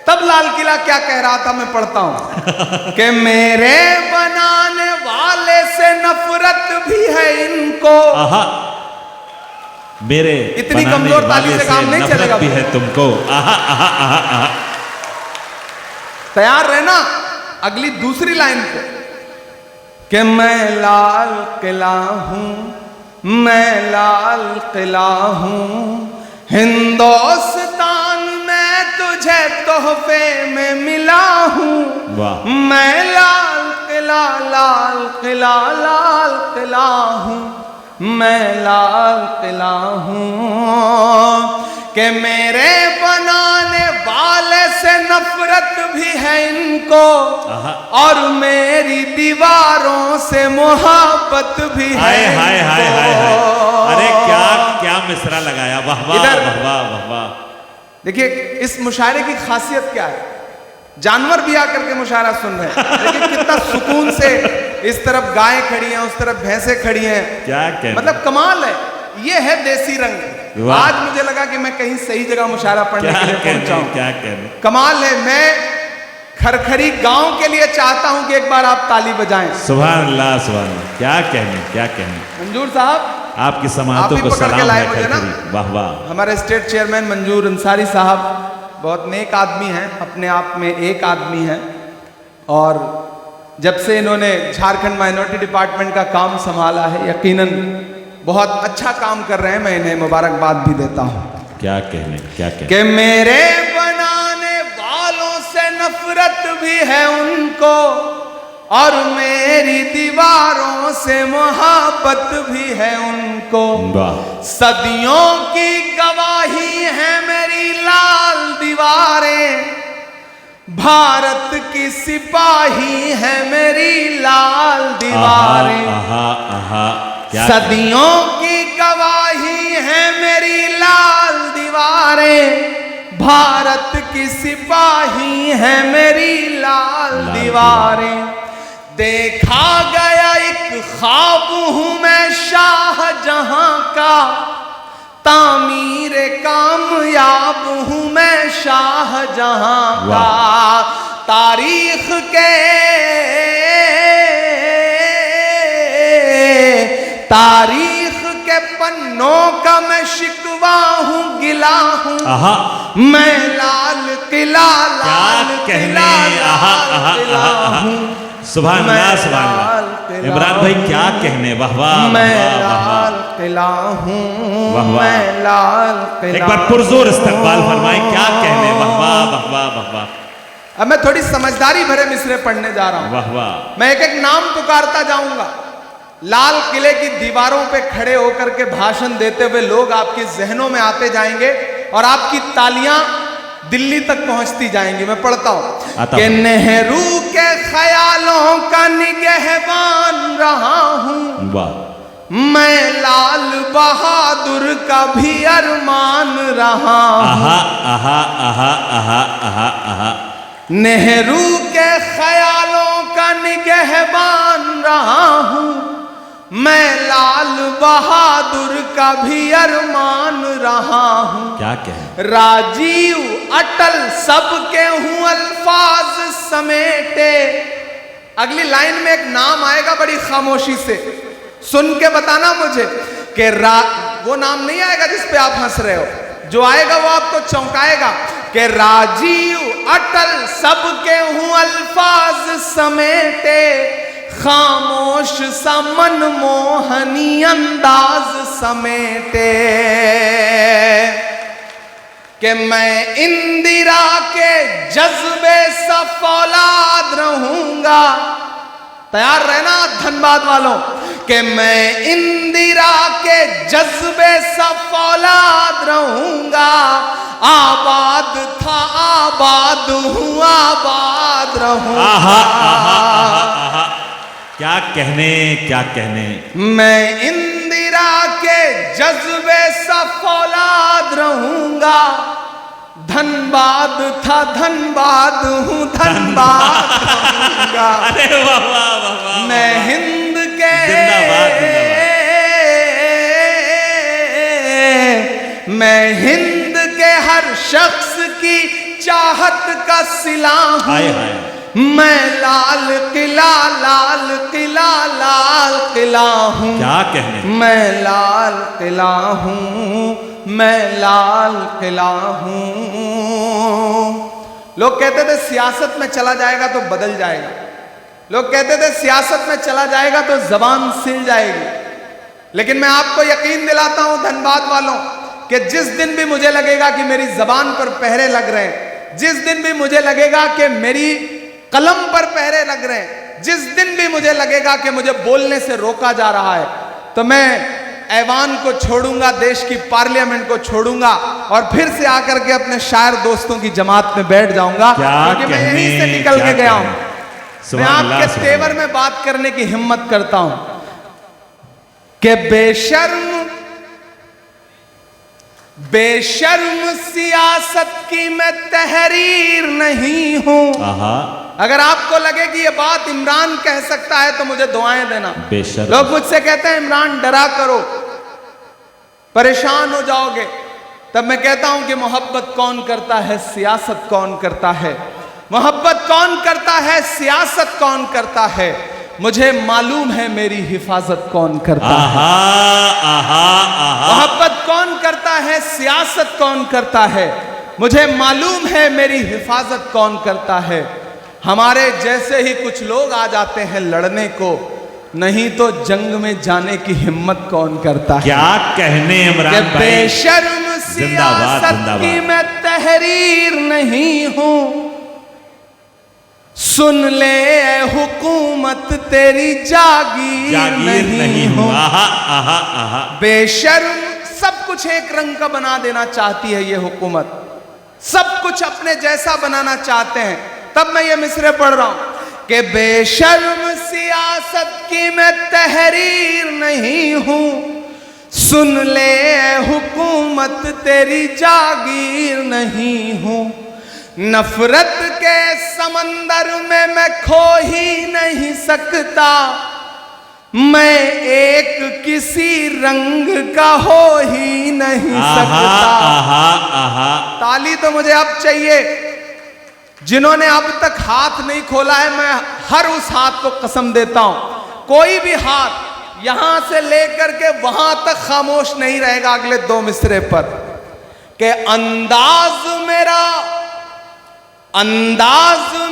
तब लाल किला क्या कह रहा था, मैं पढ़ता हूं कि मेरे बनाने वाले से नफरत भी है इनको। मेरे इतनी कमजोर ताली से काम नहीं चलेगा भी है तुमको। तैयार रहना अगली दूसरी लाइन पे कि मैं लाल किला हूं, मैं लाल किला हूं। हिंदुस्तान में तुझे तोहफे में मिला हूं। मैं लाल किला, लाल किला, लाल किला हूं। मैं लाल किला हूं कि मेरे बनाने वाले से नफरत भी है इनको, और मेरी दीवारों से मोहब्बत भी है। हाय हाय हाय हाय। अरे क्या क्या मिसरा लगाया। वाह वाह वाह वाह वाह। देखिए इस मुशायरे की खासियत क्या है। जानवर भी आकर के मुशायरा सुन रहे हैं, लेकिन कितना सुकून से। इस तरफ गाय खड़ी हैं, उस तरफ भैंसें खड़ी हैं। क्या मतलब कमाल है। ये है देसी रंग। आज मुझे लगा कि मैं कहीं सही जगह मुशायरा पढ़ने के लिए पहुंचा हूं। क्या कहने। कमाल है। मैं खरखरी गांव के लिए चाहता हूं कि एक बार आप ताली बजाएं। सुभान अल्लाह, सुभान अल्लाह। क्या कहने, क्या कहने। मंजूर साहब आपकी समातों को सलाम है खरखरी। वाह वाह। हमारे स्टेट चेयरमैन मंजूर अंसारी साहब बहुत नेक आदमी हैं, अपने आप में एक आदमी हैं। और जब से इन्होंने झारखंड माइनॉरिटी डिपार्टमेंट का काम संभाला है, यकीनन बहुत अच्छा काम कर रहे हैं। मैं इन्हें मुबारकबाद भी देता हूं। क्या कहने, क्या कहने। कि मेरे बनाने वालों से नफरत भी है उनको, और मेरी दीवारों से मोहब्बत भी है उनको। सदियों की गवाही है मेरी लाल दीवारें, भारत की सिपाही है मेरी लाल दीवारें। सदियों की गवाही है मेरी लाल दीवारें, भारत की सिपाही है मेरी लाल दीवारें। देखा गया एक ख्वाब हूं मैं शाहजहां का, तामीर कामयाब हूं मैं शाहजहां का। तारीख के पन्नों का मैं शिकवा हूं, गिला हूं मैं लाल किला, लाल किला, लाल किला हूं। सुभान अल्लाह, सुभान अल्लाह। इमरान भाई क्या कहने, वाह वाह, मैं लाल किला हूं, मैं लाल किला। एक बार पुरजोर इस्तकबाल फरमाएं, क्या कहने, वाह वाह, वाह वाह, वाह वाह। अब मैं थोड़ी समझदारी भरे मिसरे पढ़ने जा रहा हूं। वाह वाह। मैं एक एक नाम पुकारता जाऊंगा। लाल किले की दीवारों पे खड़े होकर के भाषण देते हुए लोग आपके जहनों में आते जाएंगे और आपकी तालियां दिल्ली तक पहुंचती जाएंगी। मैं पढ़ता हूं कि नेहरू के ख्यालों का निगहबान रहा हूं, वाह। मैं लाल बहादुर का भी अरमान रहा हूं। आहा आहा आहा आहा आहा। नेहरू के ख्यालों का निगहबान रहा हूं, मैं लाल बहादुर का भी अरमान रहा हूं। क्या कहें। राजीव अटल सबके हूं अल्फाज समेटे। अगली लाइन में एक नाम आएगा, बड़ी खामोशी से सुन के बताना मुझे कि वो नाम नहीं आएगा जिस पे आप हंस रहे हो, जो आएगा वो आपको चौंकाएगा कि राजीव अटल सबके हूं अल्फाज समेटे, खामोश सा मनमोहनी अंदाज समेटे। कि मैं इंदिरा के जज्बे सा फौलाद रहूंगा। तैयार रहना धनबाद वालों, कि मैं इंदिरा के जज्बे सा फौलाद रहूंगा। आबाद था आबाद हूं, आबाद रहूंगा। क्या कहने, क्या कहने। मैं इंदिरा के जज्बे सा फौलाद रहूंगा। धनबाद था धनबाद हूं, धनबाद रहूंगा। अरे वाह वाह वाह वाह। मैं हिंद के मैं हिंद के हर शख्स की चाहत का सिला हूं। मैं लाल किला, लाल किला, लाल किला हूं। क्या कहने। मैं लाल किला हूं, मैं लाल किला हूं। लोग कहते थे सियासत में चला जाएगा तो बदल जाएगा। लोग कहते थे सियासत में चला जाएगा तो जबान सिल जाएगी। लेकिन मैं आपको यकीन दिलाता हूं धनबाद वालों कि जिस दिन भी मुझे लगेगा कि मेरी जबान पर पहरे लग रहे हैं, जिस दिन भी मुझे लगेगा कि मेरी कलम पर पहरे लग रहे हैं, जिस दिन भी मुझे लगेगा कि मुझे बोलने से रोका जा रहा है, तो मैं ऐवान को छोड़ूंगा, देश की पार्लियामेंट को छोड़ूंगा और फिर से आकर के अपने शायर दोस्तों की जमात में बैठ जाऊंगा, क्योंकि मैं यहीं से निकल के गया हूं। मैं आपके तेवर में बात करने की हिम्मत करता हूं कि बेशर्म सियासत की मैं तहरीर नहीं हूं। अगर आपको लगे कि ये बात इमरान कह सकता है तो मुझे दुआएं देना। लोग मुझसे कहते हैं इमरान डरा करो, परेशान हो जाओगे, तब मैं कहता हूं कि मोहब्बत कौन करता है, सियासत कौन करता है। मोहब्बत कौन करता है, सियासत कौन करता है। मुझे मालूम है मेरी हिफाजत कौन करता है। मोहब्बत कौन करता है, सियासत कौन करता है। मुझे मालूम है मेरी हिफाजत कौन करता है। हमारे जैसे ही कुछ लोग आ जाते हैं लड़ने को, नहीं तो जंग में जाने की हिम्मत कौन करता है। क्या कहने इमरान भाई। बेशर्म सियासत की मैं तहरीर नहीं हूं। सुन ले ए हुकूमत तेरी जागीर नहीं हूं। बेशर्म सब कुछ एक रंग का बना देना चाहती है ये हुकूमत, सब कुछ अपने जैसा बनाना चाहते हैं। तब मैं ये मिसरे पढ़ रहा हूं कि बेशर्म सियासत की मैं तहरीर नहीं हूं। सुन ले हुकूमत तेरी जागीर नहीं हूं। नफरत के समंदर में मैं खो ही नहीं सकता, मैं एक किसी रंग का हो ही नहीं सकता। आहा आहा। ताली तो मुझे अब चाहिए। जिन्होंने अब तक हाथ नहीं खोला है, मैं हर उस हाथ को कसम देता हूं, कोई भी हाथ यहां से लेकर के वहां तक खामोश नहीं रहेगा अगले 2 मिसरे पर, कि अंदाज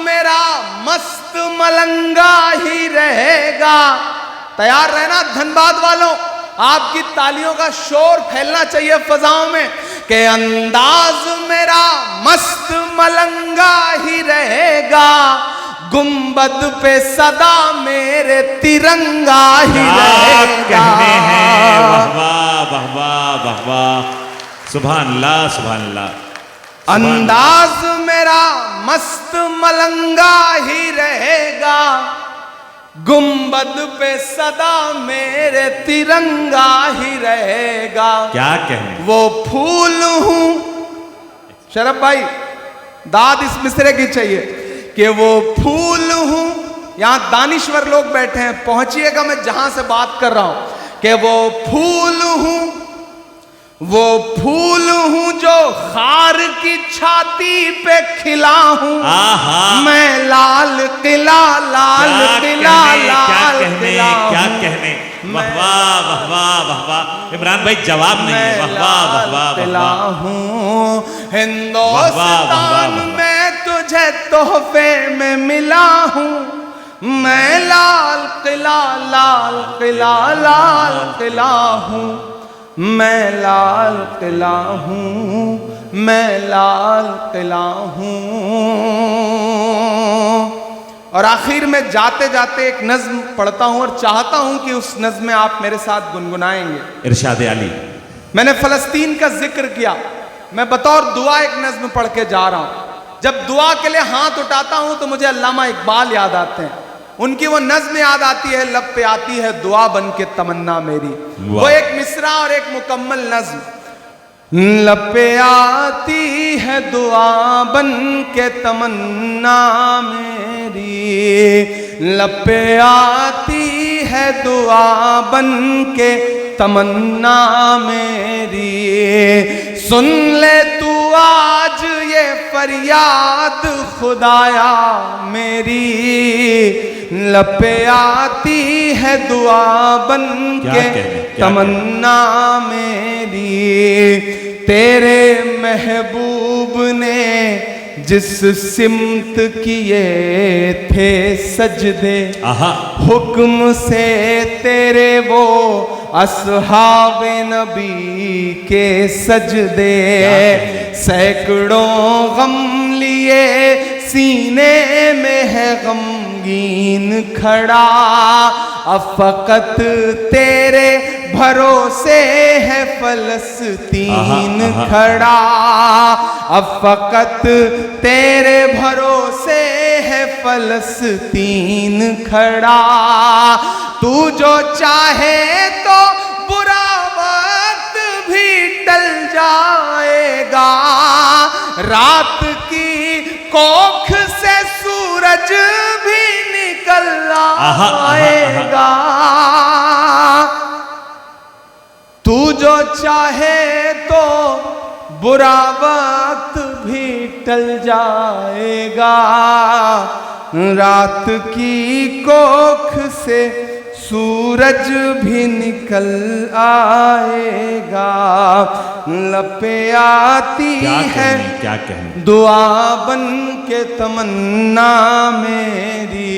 मेरा मस्त मलंगा ही रहेगा। तैयार रहना धनबाद वालों, आपकी तालियों का शोर फैलना चाहिए फजाओं में, कि अंदाज मेरा मस्त मलंगा ही रहेगा, गुंबद पे सदा मेरे तिरंगा ही रहेगा। कहने हैं वाह वाह वाह वाह वाह वाह, सुभान अल्लाह सुभान अल्लाह। अंदाज मेरा मस्त मलंगा ही रहेगा, गुंबद पे सदा मेरे तिरंगा ही रहेगा। क्या कहने, वो फूल हूं, शरफ भाई दाद इस मिसरे की चाहिए, कि वो फूल हूं। यहां दानिश्वर लोग बैठे हैं, पहुंचिएगा मैं जहां से बात कर रहा हूं, कि वो फूल हूं, वो फूल हूं जो खार की छाती पे खिला हूं, मैं लाल किला लाल किला लाल किला, क्या कहने, वाह वाह वाह वाह वाह वाह। इमरान भाई जवाब नहीं है, वाह वाह वाह वाह वाह हूं। हिंदुस्तान में तुझे तोहफे में मिला हूं, मैं लाल किला लाल किला लाल किला हूं, मैं लाल किला हूं, मैं लाल किला हूं। और आखिर में जाते जाते एक नज्म पढ़ता हूं और चाहता हूं कि उस नज्म में आप मेरे साथ गुनगुनाएंगे। इरशाद अली। मैंने फलस्तीन का जिक्र किया, मैं बतौर दुआ एक नज्म पढ़ के जा रहा हूं। जब दुआ के लिए हाथ उठाता हूं तो मुझे अल्लामा इकबाल याद आते हैं, उनकी वो नज्म याद आती है, लब पे आती है दुआ बन के तमन्ना मेरी। वो एक मिसरा और एक मुकम्मल नज्म। लब पे आती है दुआ बन के तमन्ना मेरी, लब पे आती है दुआ बन के तमन्ना मेरी, सुन ले तू आज ये फरियाद खुदाया मेरी, लब पे आती है दुआ बन के तमन्ना मेरी। तेरे महबूब ने जिस सिमत किए थे सजदे, हुक्म से तेरे वो असहाबे नबी के सजदे, सैकड़ों गम लिए सीने में है गमगीन खड़ा, अब फकत तेरे भरोसे है फलस्तीन खड़ा, अब फकत तेरे भरोसे है फलस्तीन खड़ा। तू जो चाहे तो बुरा वक्त भी टल जाएगा, रात की कोख से सूरज भी निकल आएगा। तू जो चाहे तो बुरा वक्त भी टल जाएगा, रात की कोख से सूरज भी निकल आएगा। लपे आती है क्या कहने दुआ बन के तमन्ना मेरी,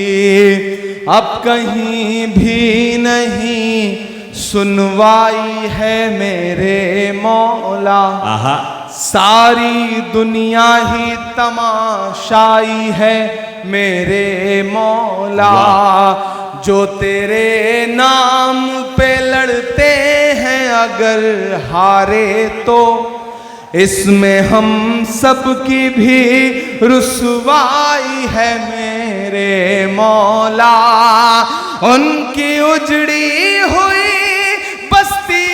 अब कहीं भी नहीं सुनवाई है मेरे मौला, सारी दुनिया ही तमाशाई है मेरे मौला। जो तेरे नाम पे लड़ते हैं अगर हारे तो इसमें हम सब की भी रुसवाई है मेरे मौला। उनकी उजड़ी हुई बस्ती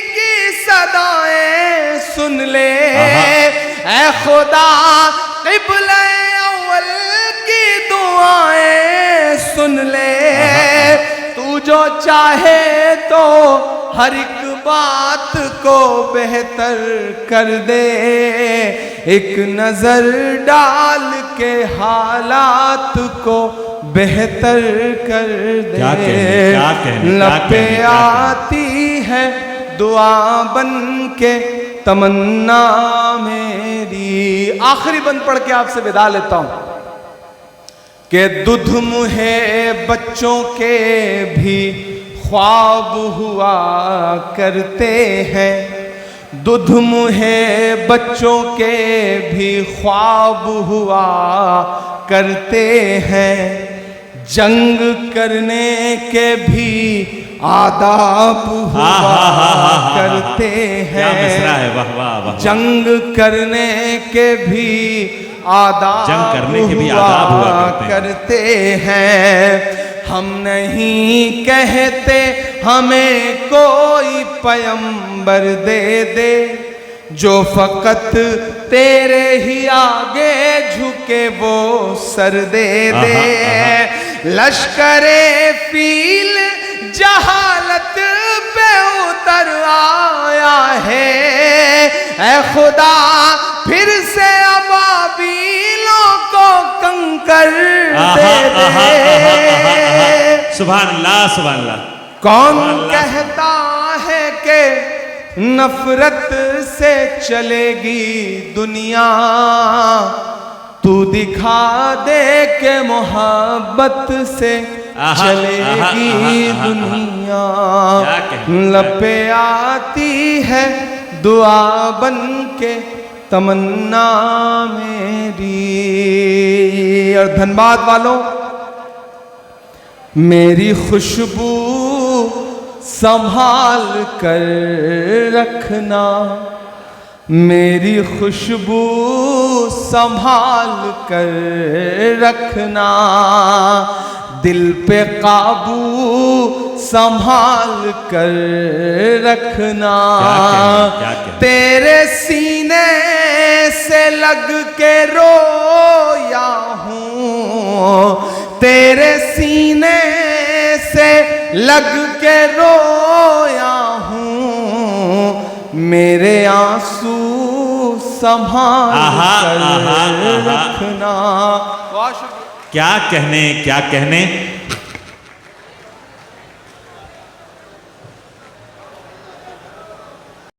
की सदाएं सुन ले, ऐ खुदा क़िबला अव्वल की दुआएं सुन ले, तू जो चाहे तो हर एक बात को बेहतर कर दे, एक नजर डाल के हालात को बेहतर कर दे। क्या कहने, लपे आती है दुआ बन के तमन्ना मेरी। आखिरी बंद पढ़ के आपसे विदा लेता हूं कि दुध मुहे बच्चों के भी ख्वाब हुआ करते हैं, दुध मुहे बच्चों के भी ख्वाब हुआ करते हैं, जंग करने के भी आदाब हुआ करते हैं। वाह वाह वाह। जंग करने के भी आदाब हुआ करते हैं। हम नहीं कहते हमें कोई पैगंबर दे दे, जो फकत तेरे ही आगे झुके वो सर दे दे। लश्करे फील जहालत पे उतर आया है, ऐ खुदा फिर से अबाबीलों को कंकर दे दे। सुभान अल्लाह सुभान अल्लाह। कौन कहता है कि नफरत से चलेगी दुनिया, तू दिखा दे के मोहब्बत से चलेगी दुनिया। लपे आती है दुआ बन के तमन्ना मेरी। और धनबाद वालों, मेरी खुशबू संभाल कर रखना, मेरी खुशबू संभाल कर रखना, दिल पे काबू संभाल कर रखना। क्या तेरे सीने से लग के रोया हूँ, तेरे सीने से लग के रोया हूँ, मेरे आंसू संभाल कर रखना। क्या कहने क्या कहने।